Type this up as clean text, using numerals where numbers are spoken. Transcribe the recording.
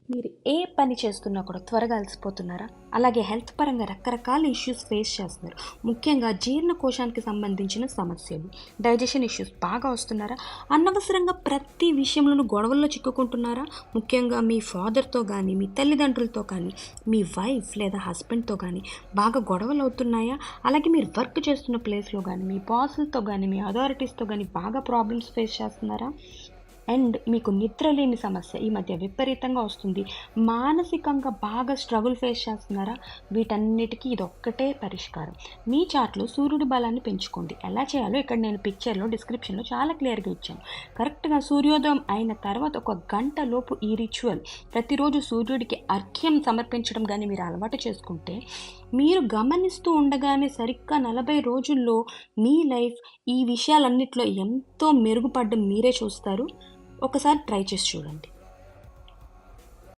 మీరు ఏ పని చేస్తున్నా కూడా త్వరగా అలసిపోతున్నారా? అలాగే హెల్త్ పరంగా రకరకాల ఇష్యూస్ ఫేస్ చేస్తున్నారు. ముఖ్యంగా జీర్ణకోశానికి సంబంధించిన సమస్యలు, డైజెషన్ ఇష్యూస్ బాగా వస్తున్నారా? అనవసరంగా ప్రతి విషయంలోనూ గొడవల్లో చిక్కుకుంటున్నారా? ముఖ్యంగా మీ ఫాదర్తో కానీ, మీ తల్లిదండ్రులతో కానీ, మీ వైఫ్ లేదా హస్బెండ్తో కానీ బాగా గొడవలు అవుతున్నాయా? అలాగే మీరు వర్క్ చేస్తున్న ప్లేస్లో కానీ, మీ బాసులతో కానీ, మీ అథారిటీస్తో కానీ బాగా ప్రాబ్లమ్స్ ఫేస్ చేస్తున్నారా? అండ్ మీకు నిద్ర లేని సమస్య ఈ మధ్య విపరీతంగా వస్తుంది. మానసికంగా బాగా స్ట్రగుల్ ఫేస్ చేస్తున్నారా? వీటన్నిటికీ ఇదొక్కటే పరిష్కారం. మీ చార్ట్లో సూర్యుడి బలాన్ని పెంచుకోండి. ఎలా చేయాలో ఇక్కడ నేను పిక్చర్లో డిస్క్రిప్షన్లో చాలా క్లియర్గా ఇచ్చాను. కరెక్ట్గా సూర్యోదయం అయిన తర్వాత 1 గంట లోపు ఈ రిచువల్ ప్రతిరోజు సూర్యుడికి అర్ఘ్యం సమర్పించడం కానీ మీరు అలవాటు చేసుకుంటే, మీరు గమనిస్తూ ఉండగానే సరిగ్గా 40 రోజుల్లో మీ లైఫ్ ఈ విషయాలన్నిట్లో ఎంతో మెరుగుపడడం మీరే చూస్తారు. ఒకసారి ట్రై చేసి చూడండి.